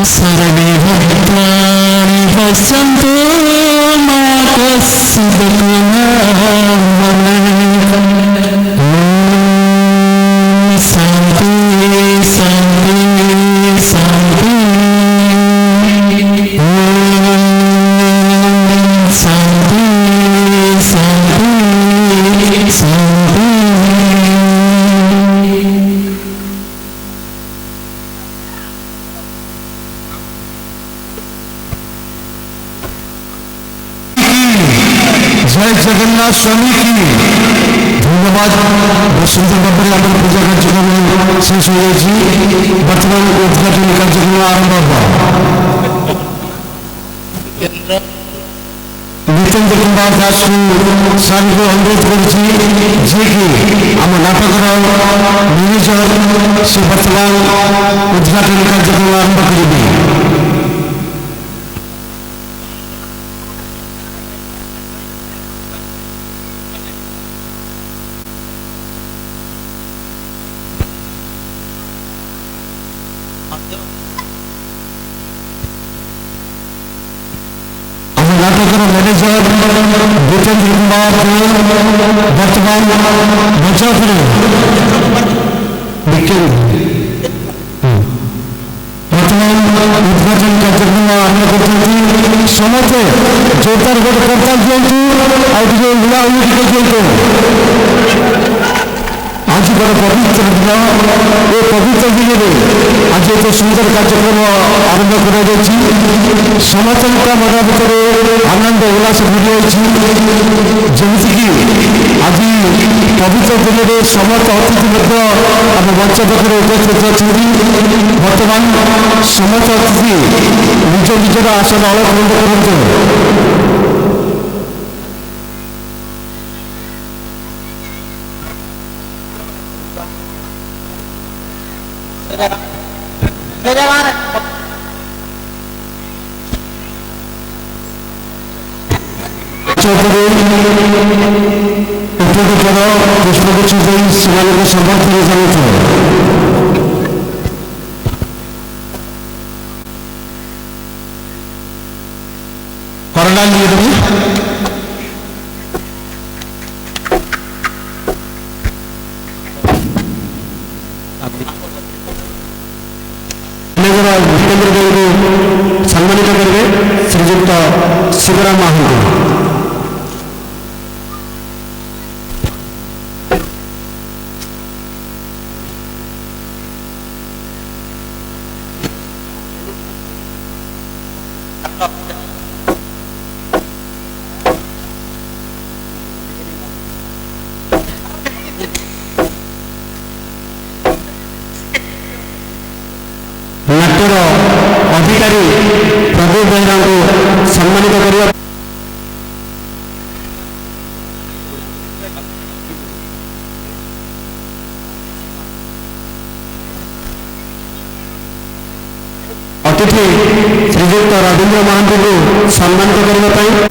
सर्वे भद्राणि पश्यन्तु मा कश्चित् शान्ति शान्ति शान्ति शान्ति शान्ति शान्ति। जय जगन्नाथ स्वामी की धन्यवाद। बहुत सुंदर भाव में आम पूजा कार्यक्रम शेष हो जाए। बर्तमान उद्घाटन कार्यक्रम आरंभ हुआ। नितेन्द्र कुमार दास को साल को अनुरोध कर नाटक मैनेजर से बर्तमान उद्घाटन कार्यक्रम आरंभ करेंगे। नाटक मैनेजर जितेंद्र कुमार वर्तमान बचा वर्तमान उद्घाटन कार्यक्रम आरंभ कर समस्त जोरदार गोटे करता दिंतु आगे उड़ाउड़ी दिंतु। आज बड़ पवित्र दिन ए पवित्र दिन में आज एक सुंदर कार्यक्रम आरंभ कर समस्त मन भर आनंद उल्लास भरी जमीक आज पवित्र दिन में समस्त अतिथि आम मंच पाखे उपस्थित अच्छा। बर्तमान समस्त अतिथि निज निजर आसन अलंकृत करते। पुष्पगुच्छ से समर्थन करना जितेंद्र देव को सम्मानित करेंगे श्रीजुक्त शिवराम महांती। नाट्यर अधिकारी प्रदीप बेहरा को सम्मानित करने अतिथि श्रीजुक्त रवींद्र महांती को सम्मानित करने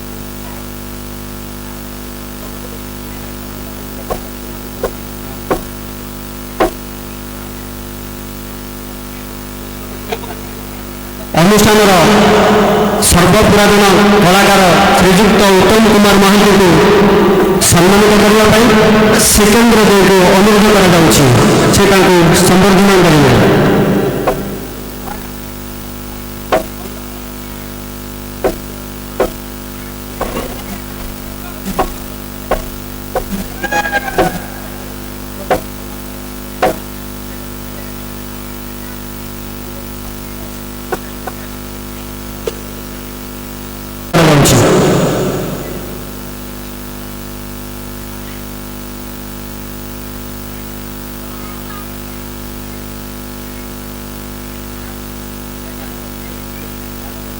अनुष्ठान सर्वपुरातन कलाकार श्रीजुक्त उत्तम कुमार महांती को सम्मानित करने सिकेन्द्र देव को अनुरोध कर संबर्धना करेंगे।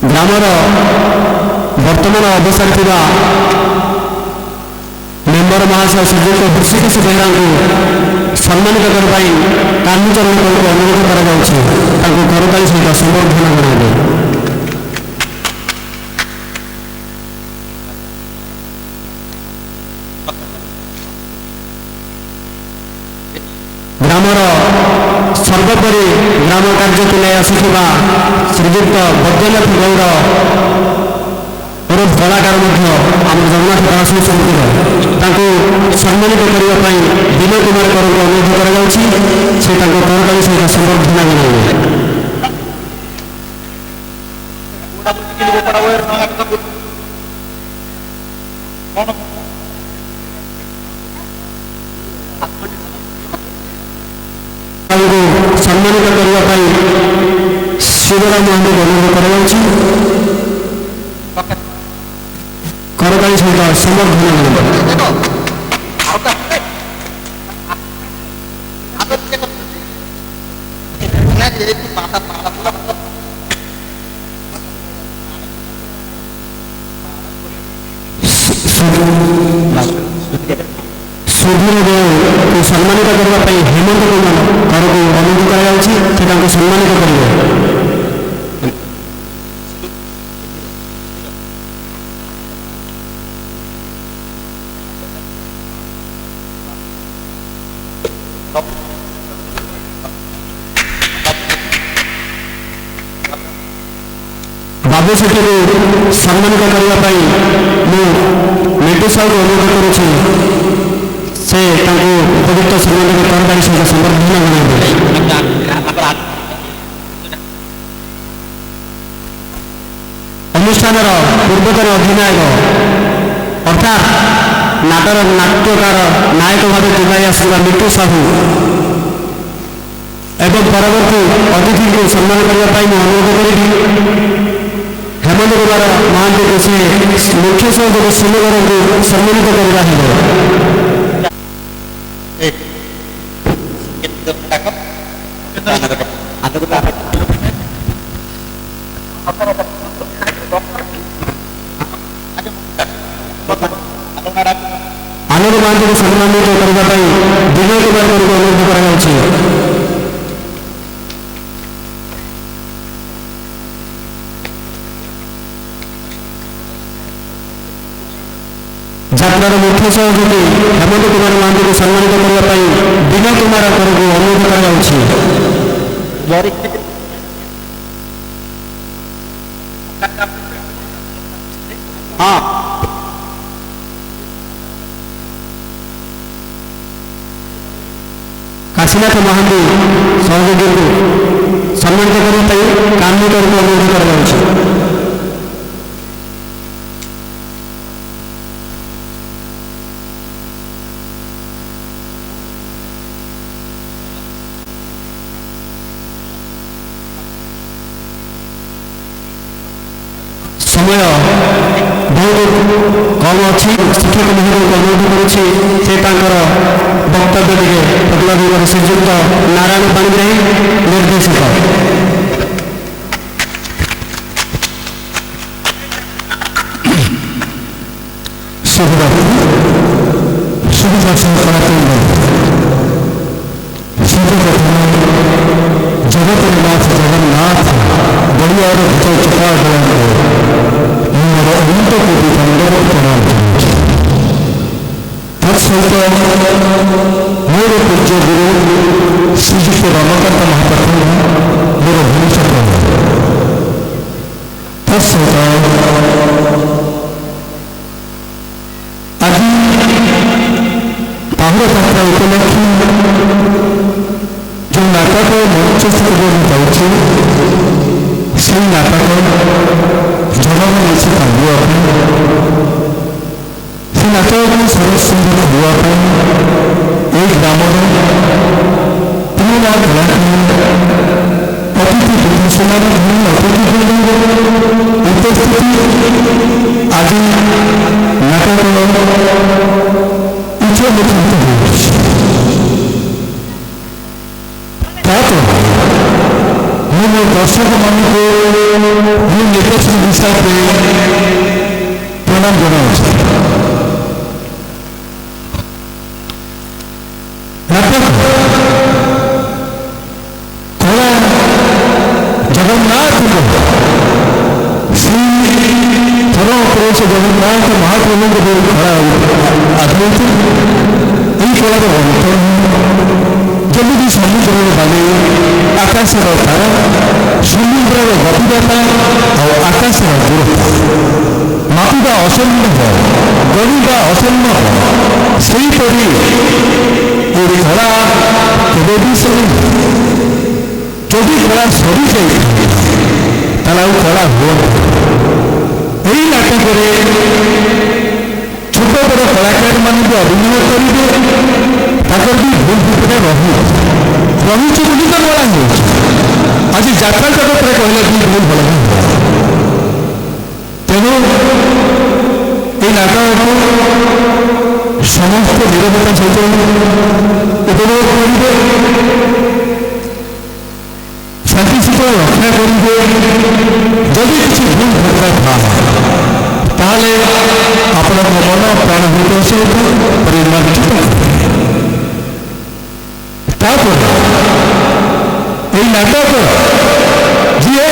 ग्रामर वर्तमान अवसर मेंबर महाशय श्रीजुक्त ऋषिकेश बेहरा को सम्मानित करने कालीचरण को अनुरोध करताली सहित संबर्धना जनाइले। ग्रामर सर्वोपरि ग्राम कार्य को नहीं आसुवा श्रीजुक्त बद्रीनाथ गौड़ ओरफ कलाकार आम जगन्नाथ कलाश्रम समितिर सम्मानित करने विनय कुमार कर अनुरोध कर करताली सहित संबर्धना जनाइए। सम्मानित करने शिवराम महांती को अनुरोध करताली सहित संबर्धना सुधीर देव को सम्मानित करने हेमंत कुमार कर को अनुरोध कर सम्मानित करेंगे। बाबू सेठी को सम्मानित करने मिंटू साहू को अनुरोध से उपयुक्त सम्मानित करताली सहित संबर्धना जनाइए। अनुष्ठान पूर्वतन अधिनायक अर्थात नाट्यकार नायक भाव जोगाई आसवा मिंटू साहू एवं परवर्ती अतिथि को सम्मान करने अनुरोध करी हेमंत कुमार महांती को से मुख्य सहयोग सिनेगर को सम्मानित कर आनंद महांती को सम्मानित करने विनय कुमार को अनुरोध कर यात्रार मुख्य सहयोगी हेमंत कुमार महांती को सम्मानित करने विनय कुमार कर को अनुरोध कर काशीनाथ महांती सहयोगी को सम्मानित करने कार्मिक को अनुरोध कर समय बहुत कम अच्छी शिक्षक महोदय को अनुरोध कर वक्तव्य टे प्रतिपादन श्रीजुक्त नारायण पाणिग्राही निर्देशक जगत नाथ जगन्नाथ बड़िया चुका अनंत कोटि पंडर प्रणाम तत्सहित मोर पूज्य गुरु श्रीजुक्त रमाकांत महापात्र मोर भविष्य तत्सहित आज बाहुर यात्रा उपलक्षे जो नाटक मंचस्थ जाऊँगी से नाटक जनगण मिसी कांदे से नाटक को सरस सुंदर होगापी ये ग्राम पुनः कलाकार अतिथि अतिथि उपस्थिति आज नाटक उच्च दर्शक मान को निर्देशन हिसाब से प्रणाम जनाऊँ नाटक कला जगन्नाथ श्री धर्म पुरुष जगन्नाथ महाप्रभु को खड़ा अद्वैत यही कला जब भी ସମୁଦ୍ରର ବାଲି ଆକାଶର ତାରା ସମୁଦ୍ରର ଗଭୀରତା ଆଉ ଆକାଶର ଦୂରତା ମାପିବା ଅସମ୍ଭବ ଗଣିବା ଅସମ୍ଭବ। ସେହିପରି ଏ କଳା କେବେ ବି ସରିନି। ଯଦି କଳା ସରିଯାଇଥାଏ ତାହେଲେ ଆଉ କଳା ହୁଅନ୍ତା। ଏହି ନାଟକରେ ଛୋଟ ବଡ଼ କଳାକାରମାନେ ବି ଅଭିନୟ କରିବେ। ତାଙ୍କର ବି ଭୁଲ ଭିତରେ ରହିଛି ବୋଲି ତ କଳା ହେଉଛି। ଆଜି ଯାତ୍ରା ଜଗତରେ କହିଲେ ବି ଭୁଲ ଭଲ ନାହିଁ। ତେଣୁ এই ନାଟକକୁ ସମସ୍ତ ନିରବତା ସହିତ ଉପଭୋଗ କରିବେ, ଶାନ୍ତି ଶୃଙ୍ଖଳା ରକ୍ଷା କରିବେ। ଯଦି କିଛି ଭୁଲ ଘଟଣା ଥାଏ ତାହେଲେ ଆପଣଙ୍କ ମନ ପ୍ରାଣ ହୃଦୟ ସହିତ ପରିମାର୍ଜିତ କରିବେ। ତାପରେ এই ନାଟକ ଯିଏ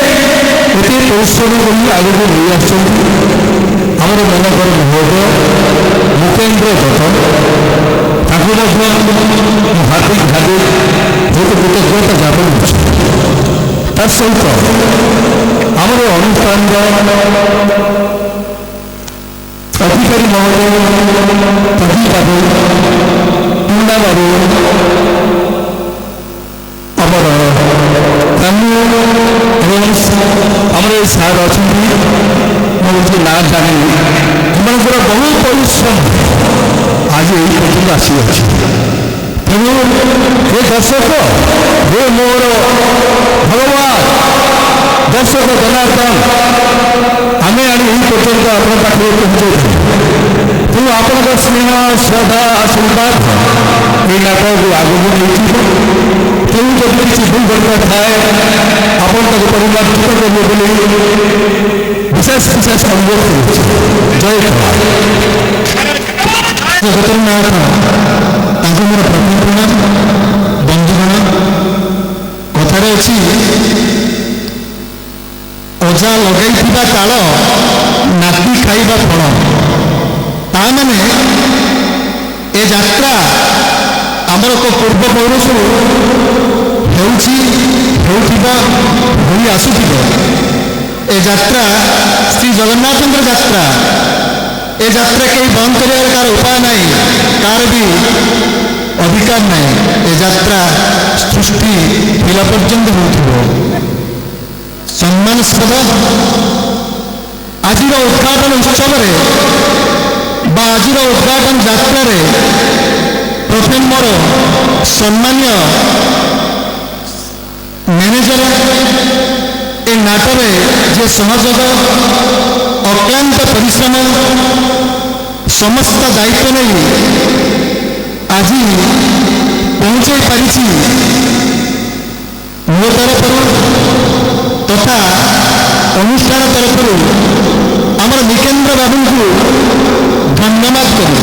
ଏତେ ପରିଶ୍ରମ କରି ଆଗକୁ ନେଇ ଆସିଛନ୍ତି ଆମର ମନେକର ମହୋଦୟ ମୁକେନ୍ଦ୍ର ଦତ୍ତ, ତାଙ୍କୁ ମଧ୍ୟ ମୁଁ ହାର୍ଦ୍ଦିକ ବହୁତ କୃତଜ୍ଞତା ଜ୍ଞାପନ କରୁଛି। ତା ସହିତ ଆମର ଅନୁଷ୍ଠାନର ଅଧିକାରୀ ମହୋଦୟ ପ୍ରଦୀପ ବାବୁ, ଟୁଣ୍ଡା ବାବୁ, ଆମର ରାମୁ ଏବଂ ଆମର ଏ ସାର୍ ଅଛନ୍ତି, ମୁଁ କିଛି ନାଁ ଜାଣିନି, ସେମାନଙ୍କର ବହୁ ପରିଶ୍ରମ ଆଜି ଏହି ପର୍ଯ୍ୟନ୍ତ ଆସିଅଛି। ତେଣୁ ଏ ଦର୍ଶକ ହେ ମୋର ଭଗବାନ ଦର୍ଶକ ଜନାର୍ଦ୍ଦନ ଆମେ ଆଣି ଏହି ପର୍ଯ୍ୟନ୍ତ ଆପଣଙ୍କ ପାଖରେ ପହଞ୍ଚାଇଛୁ। ତେଣୁ ଆପଣଙ୍କ ସ୍ନେହ ଶ୍ରଦ୍ଧା ଆଶୀର୍ବାଦ ଏହି ନାଟକକୁ ଆଗକୁ ନେଇଯିବ। ତେଣୁ ଯଦି କିଛି ଭୁଲ ଘଟଣା ଥାଏ ଆପଣ ତାକୁ ପରିମାର୍ଜିତ କରିବେ ବୋଲି ବିଶେଷ ଅନୁରୋଧ କରୁଛି। ଜୟ ଜଗନ୍ନାଥ। ତାଙ୍କୁ ମୋର ପ୍ରଥମ ପ୍ରଣାମ। ବନ୍ଧୁଗଣ, କଥାରେ ଅଛି ଅଜା ଲଗାଇଥିବା ତାଳ ନାତି ଖାଇବା ଫଳ। ତା ମାନେ ଏ ଯାତ୍ରା ଆମର ଏକ ପୂର୍ବ ପୌରୁଷରୁ ହେଉଥିବା ହୋଇ ଆସୁଥିବ। ଏ ଯାତ୍ରା ଶ୍ରୀ ଜଗନ୍ନାଥଙ୍କର ଯାତ୍ରା। ଏ ଯାତ୍ରା କେହି ବନ୍ଦ କରିବାର କାହାର ଉପାୟ ନାହିଁ, କାହାର ବି ଅଧିକାର ନାହିଁ। ଏ ଯାତ୍ରା ସୃଷ୍ଟି ପିଲା ପର୍ଯ୍ୟନ୍ତ ହେଉଥିବ। ସମ୍ମାନସ୍ପଦ ଆଜିର ଉଦ୍ଘାଟନ ଉତ୍ସବରେ ବା ଆଜିର ଉଦ୍ଘାଟନ ଯାତ୍ରାରେ ପ୍ରଥମେ ମୋର ସମ୍ମାନୀୟ ମ୍ୟାନେଜର ଏ ନାଟରେ ଯେ ସହଯୋଗ ଅକ୍ଲାନ୍ତ ପରିଶ୍ରମ ସମସ୍ତ ଦାୟିତ୍ୱ ନେଇ ଆଜି ପହଞ୍ଚାଇ ପାରିଛି ମୋ ତରଫରୁ ତଥା ଅନୁଷ୍ଠାନ ତରଫରୁ ଆମର ନିକେନ୍ଦ୍ର ବାବୁଙ୍କୁ ଧନ୍ୟବାଦ କରୁ।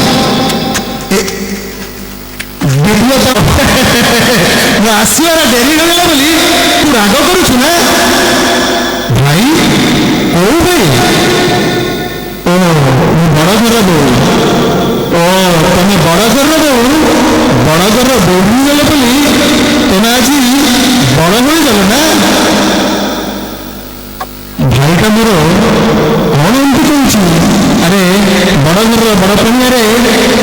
ମୁଁ ଆସିବାର ଡେରି ହେଇଗଲା ବୋଲି ତୁ ରାଗ କରୁଛୁ ନା ଭାଇ? କୋଉ ଭାଇ? ଓ ବଡ଼ ଘର ବୋଉ। ଓ ତମେ ବଡ଼ ଘରର ବୋଉ, ବଡ଼ ଘରର ବୋଉ ହେଇଗଲ ବୋଲି ତମେ ଆଜି ବଡ଼ ହୋଇଗଲ ନା? ଭାଇଟା ମୋର କଣ ଏମିତି କହୁଛି? ଆରେ ବଡ଼ ଘରର ବଡ଼ ପଣିଆରେ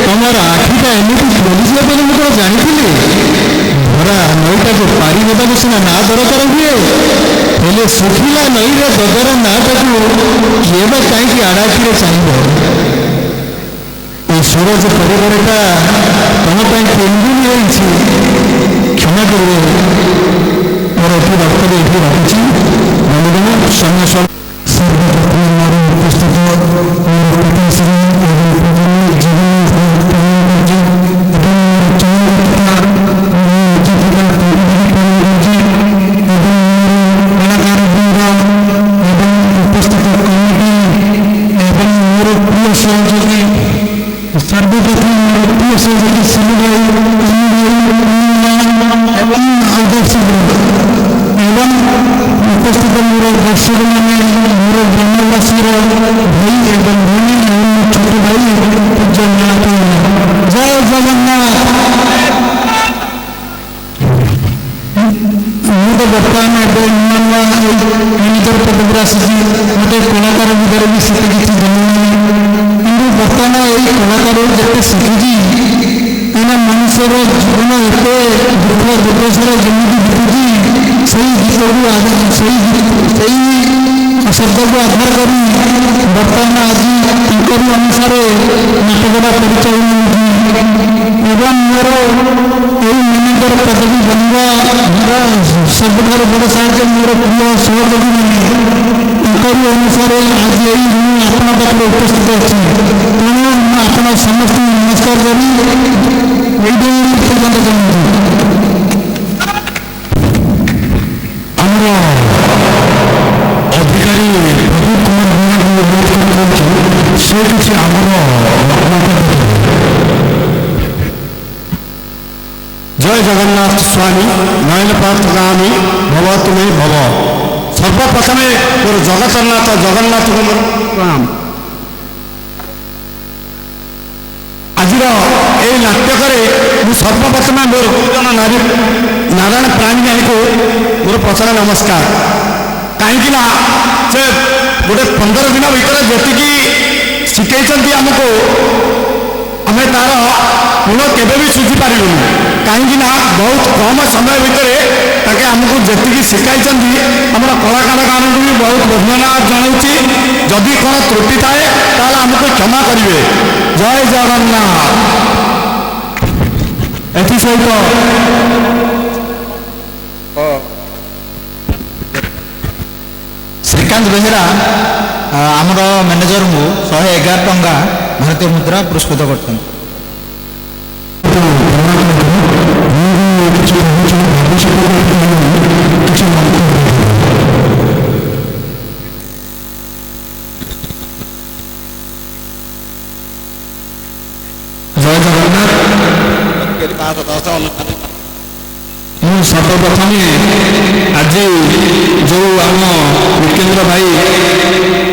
ତମର ଆଖିଟା ଏମିତି ବଲିଯିବ ବୋଲି ମୁଁ କଣ ଜାଣିଥିଲି? ଭରା ନଈଟାକୁ ପାରି ହେବାକୁ ସିନା ନା ଦରକାର ହୁଏ, ହେଲେ ଶୁଖିଲା ନଈର ଦଦର ନାଟାକୁ କିଏ ବା କାହିଁକି ଆଡ଼ାଖିରେ ଚାହିଁବ? ଏ ସୁରଜ ପରିବାରଟା ତମ ପାଇଁ କେନ୍ଦୁଲି ହେଇଛି। କ୍ଷମା କରିବେ, ମୋର ଏଠି ବକ୍ତବ୍ୟ ଏଠି ରଖୁଛି। ବନ୍ଧୁଗଣ, ସମୟ ଉପସ୍ଥିତ सर्वप्रथम प्रिय सहयोगी एवं उपस्थित मोर दर्शक मैंने मोर ग्रामवासी भाई एवं भूमि छोट भाई जय जगन्नाथ। ମ୍ୟାନେଜର ପଦବୀରେ ଆସିଛି, ମୋତେ କଳାକାର ବିଷୟରେ ବି ସେତେ କିଛି ଜଣାନାହିଁ। କିନ୍ତୁ ବର୍ତ୍ତମାନ ଏଇ କଳାକାର ଯେତେ ଶିଖୁଛି କାହିଁକିନା ମଣିଷର ଜୀବନ ଏତେ ଦୁଃଖ ଦୁର୍ଦ୍ଦଶାରେ ଯେମିତି ବିତୁଛି, ସେଇ ଗୀତକୁ ସେଇ ଶବ୍ଦକୁ ଆଧାର କରି ବର୍ତ୍ତମାନ ଆଜି ତାଙ୍କରି ଅନୁସାରେ ନାଟକଟା ପରିଚାଳନା ହେଉଛି ଏବଂ ମୋର ଏଇ ମ୍ୟାନେଜର ପଦବୀ ବନିବା ସବୁଠାରୁ ବଡ଼ ସାହାଯ୍ୟ ମୋର ପ୍ରିୟ ସହଯୋଗୀମାନେ ତାଙ୍କରି ଅନୁସାରେ ଆଜି ଏଇ ମୁଁ ଆପଣଙ୍କ ପାଖରେ ଉପସ୍ଥିତ ଅଛି। ତେଣୁ ମୁଁ ଆପଣ ସମସ୍ତଙ୍କୁ ନମସ୍କାର କରି ଏଇଠି ପର୍ଯ୍ୟନ୍ତ ଚାହୁଁଛି। ଆମର ଅଧିକାରୀ ପ୍ରଦୀପ କୁମାର ଭୂୟାଙ୍କୁ ଅନୁରୋଧ କରୁଛୁ, ସେ କିଛି ଆମର ଜୟ ଜଗନ୍ନାଥ ସ୍ୱାମୀ ନୟନ ପ୍ରାର୍ଥନାମି ଭବ ତୁମେ ଭବ। ସର୍ବପ୍ରଥମେ ମୋର ଜଗତରନାଥ ଜଗନ୍ନାଥଙ୍କୁ ମୋର ପ୍ରଣାମ। ଆଜିର ଏହି ନାଟକରେ ମୁଁ ସର୍ବପ୍ରଥମେ ମୋର ଗୁରୁଜନ ନାରାୟଣ ପ୍ରାଣୀଙ୍କୁ ମୋର ପ୍ରଥମେ ନମସ୍କାର। କାହିଁକିନା ସେ ଗୋଟେ 15 ଦିନ ଭିତରେ ଯେତିକି ଶିଖେଇଛନ୍ତି ଆମକୁ ଆମେ ତାର ଋଣ କେବେ ବି ଶୁଝିପାରିବୁନି। କାହିଁକିନା ବହୁତ କମ ସମୟ ଭିତରେ ତାକେ ଆମକୁ ଯେତିକି ଶିଖାଇଛନ୍ତି ଆମର କଳାକାରମାନଙ୍କୁ ବି ବହୁତ ଧନ୍ୟବାଦ ଜଣାଉଛି। ଯଦି କ'ଣ ତ୍ରୁଟି ଥାଏ ତାହେଲେ ଆମକୁ କ୍ଷମା କରିବେ। ଜୟ ଜଗନ୍ନାଥ। ଏଥିସହିତ ଶ୍ରୀକାନ୍ତ ବେହେରା ଆମର ମ୍ୟାନେଜରଙ୍କୁ 111 ଟଙ୍କା ଭାରତୀୟ ମୁଦ୍ରା ପୁରସ୍କୃତ କରିଛନ୍ତି। ଜୟ ଜଗନ୍ନାଥ। ମୁଁ ସର୍ବପ୍ରଥମେ ଆଜି ଯେଉଁ ଆମ ବିକେନ୍ଦ୍ର ଭାଇ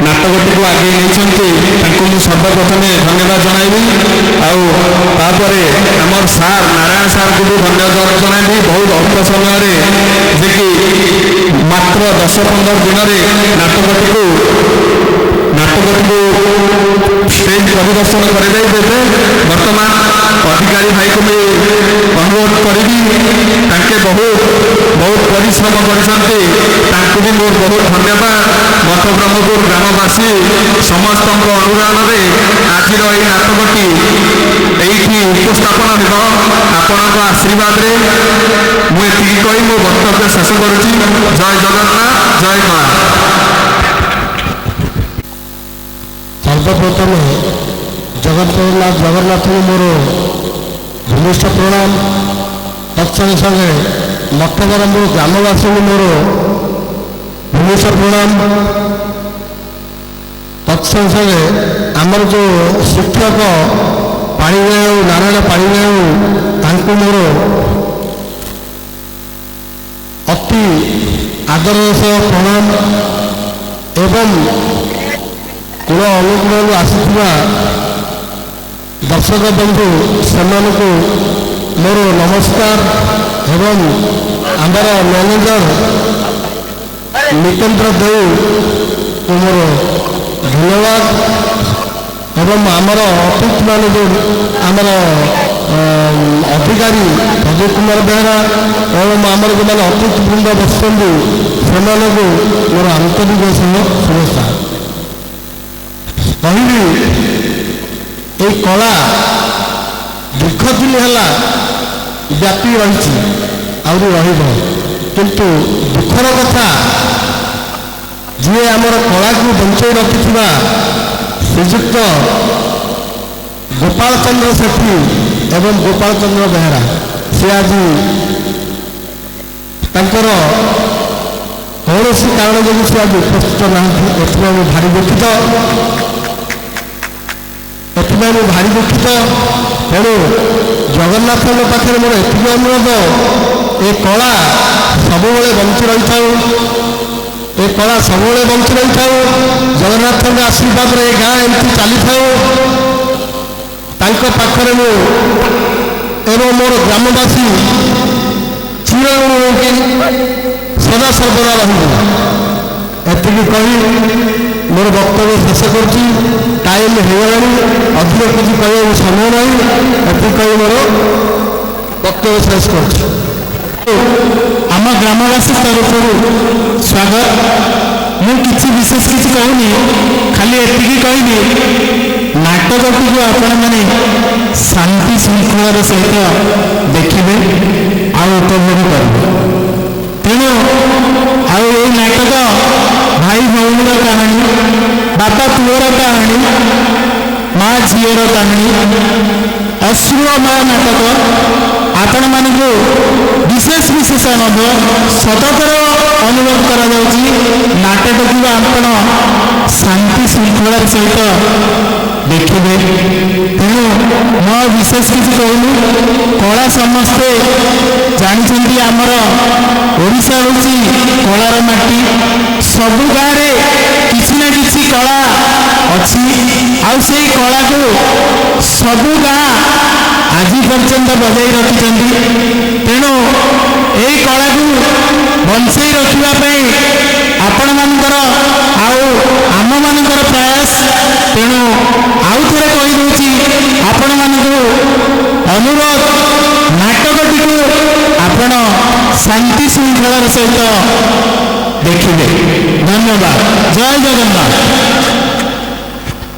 ନାଟକଟିକୁ ଆଗେଇ ନେଇଛନ୍ତି ତାଙ୍କୁ ମୁଁ ସର୍ବପ୍ରଥମେ ଧନ୍ୟବାଦ ଜଣାଇବି। ଆଉ ତାପରେ ଆମର ସାର୍ ନାରାୟଣ ସାର୍ଙ୍କୁ ବି ଧନ୍ୟବାଦ ଜଣାଇବି। ବହୁତ ଅଳ୍ପ ସମୟରେ ଯେ କି ମାତ୍ର 10-15 ଦିନରେ ନାଟକଟିକୁ ଷ୍ଟେଜ ପରିଦର୍ଶନ କରିଦେଇ ଦେବେ। ବର୍ତ୍ତମାନ ଅଧିକାରୀ ଭାଇକୁ ବି ଅନୁରୋଧ କରିବି, ତାଙ୍କେ ବହୁତ ପରିଶ୍ରମ କରିଛନ୍ତି, ତାଙ୍କୁ ବି ମୋର ବହୁତ ଧନ୍ୟବାଦ। ମଠବ୍ରହ୍ମପୁର ଗ୍ରାମବାସୀ ସମସ୍ତଙ୍କ ଅନୁଦାନରେ ଆଜିର ଏହି ନାଟକଟି ଏଇଠି ଉପସ୍ଥାପନ ହେବ। ଆପଣଙ୍କ ଆଶୀର୍ବାଦରେ ମୁଁ ଏତିକି କହି ମୋ ବକ୍ତବ୍ୟ ଶେଷ କରୁଛି। ଜୟ ଜଗନ୍ନାଥ, ଜୟ ମା। ସର୍ବପ୍ରଥମେ ଜଗନ୍ନାଥଙ୍କୁ ମୋର ଭୂମିଷ୍ଠ ପ୍ରଣାମ। ତତ୍ସଙ୍ଗେ ସଙ୍ଗେ ମଠବ୍ରହ୍ମପୁର ଗ୍ରାମବାସୀଙ୍କୁ ମୋର ଭୂମିଷ୍ଠ ପ୍ରଣାମ। ତତ୍ସଙ୍ଗେ ସଙ୍ଗେ ଆମର ଯେଉଁ ଶିକ୍ଷକ ପାଣିଗ୍ରାହୀ ନାରାୟଣ ପାଣିଗ୍ରାହୀ ତାଙ୍କୁ ମୋର ଅତି ଆଦର ସହ ପ୍ରଣାମ ଏବଂ କୁଳ ଅନୁକୂଳରୁ ଆସିଥିବା ଦର୍ଶକ ବନ୍ଧୁ ସେମାନଙ୍କୁ ମୋର ନମସ୍କାର ଏବଂ ଆମର ମ୍ୟାନେଜର ନିତେନ୍ଦ୍ର ଦେଉଙ୍କୁ ମୋର ଧନ୍ୟବାଦ ଏବଂ ଆମର ଅତିଥିମାନେ ଯେଉଁ ଆମର ଅଧିକାରୀ ପ୍ରଦୀପ କୁମାର ବେହେରା ଏବଂ ଆମର ଯେଉଁମାନେ ଅତିଥିବୃନ୍ଦ ବସିଛନ୍ତି ସେମାନଙ୍କୁ ମୋର ଆନ୍ତରିକ ଶୁଭେଚ୍ଛା କହିବି। ଏହି କଳା ଦୀର୍ଘ ଦିନ ହେଲା ବ୍ୟାପୀ ରହିଛି, ଆହୁରି ରହିବ। କିନ୍ତୁ ଦୁଃଖର କଥା, ଯିଏ ଆମର କଳାକୁ ବଞ୍ଚାଇ ରଖିଥିବା ଶ୍ରୀଯୁକ୍ତ ଗୋପାଳ ଚନ୍ଦ୍ର ସେଠୀ ଏବଂ ଗୋପାଳ ଚନ୍ଦ୍ର ବେହେରା, ସେ ଆଜି ତାଙ୍କର କୌଣସି କାରଣ ଯୋଗୁଁ ସେ ଆଜି ଉପସ୍ଥିତ ନାହାନ୍ତି। ଏଥିପାଇଁ ମୁଁ ଭାରି ଦୁଃଖିତ। ତେଣୁ ଜଗନ୍ନାଥଙ୍କ ପାଖରେ ମୋର ଏତିକି ଅନୁରୋଧ, ଏ କଳା ସବୁବେଳେ ବଞ୍ଚି ରହିଥାଉ, ଏ କଳା ସବୁବେଳେ ବଞ୍ଚି ରହିଥାଉ। ଜଗନ୍ନାଥଙ୍କ ଆଶୀର୍ବାଦରେ ଏ ଗାଁ ଏମିତି ଚାଲିଥାଉ। ତାଙ୍କ ପାଖରେ ମୁଁ ଏବଂ ମୋର ଗ୍ରାମବାସୀ ଚିରଋଣୀ ହୋଇକି ସଦା ସର୍ବଦା ରହିବୁ। ଏତେ ଏତିକି କହି ମୋର ବକ୍ତବ୍ୟ ଶେଷ କରୁଛି। ଟାଇମ୍ ହେଇଗଲାଣି, ଅଧିକ କିଛି କହିବାକୁ ସମୟ ନାହିଁ। ଏତିକି କହି ମୋର ବକ୍ତବ୍ୟ ଶେଷ କରୁଛି। ଆମ ଗ୍ରାମବାସୀ ତରଫରୁ ସ୍ୱାଗତ। ମୁଁ କିଛି ବିଶେଷ କିଛି କହୁନି, ଖାଲି ଏତିକି କହିବି ନାଟକଟିକୁ ଆପଣମାନେ ଶାନ୍ତି ଶୃଙ୍ଖଳାର ସହିତ ଦେଖିବେ ଆଉ ଉପଭୋଗ କରିବେ। ତେଣୁ ଆଉ ଏଇ ନାଟକ ଭାଇ ଭଉଣୀର କାହାଣୀ, ବାପା ପୁଅର କାହାଣୀ, ମା ଝିଅର କାହାଣୀ, ଅଶ୍ରୁମୟ ନାଟକ ଆପଣମାନଙ୍କୁ ବିଶେଷ ମଧ୍ୟ ସତର୍କର ଅନୁରୋଧ କରାଯାଉଛି। ନାଟକକୁ ଆପଣ ଶାନ୍ତି ଶୃଙ୍ଖଳାର ସହିତ ଦେଖିବେ। ତେଣୁ ମୁଁ ଆଉ ବିଶେଷ କିଛି କହୁନି। କଳା ସମସ୍ତେ ଜାଣିଛନ୍ତି, ଆମର ଓଡ଼ିଶା ହେଉଛି କଳାର ମାଟି। ସବୁ ଗାଁରେ କିଛି ନା କିଛି କଳା ଅଛି, ଆଉ ସେଇ କଳାକୁ ସବୁ ଗାଁ ଆଜି ପର୍ଯ୍ୟନ୍ତ ବଜାଇ ରଖିଛନ୍ତି। ତେଣୁ ଏହି କଳାକୁ ବଞ୍ଚେଇ ରଖିବା ପାଇଁ ଆପଣମାନଙ୍କର ଆଉ ଆମମାନଙ୍କର ପ୍ରୟାସ। ତେଣୁ ଆଉ ଥରେ କହିଦେଉଛି ଆପଣମାନଙ୍କୁ ଅନୁରୋଧ, ନାଟକଟିକୁ ଆପଣ ଶାନ୍ତି ଶୃଙ୍ଖଳାର ସହିତ ଦେଖିବେ। ଧନ୍ୟବାଦ। ଜୟ ଜଗନ୍ନାଥ।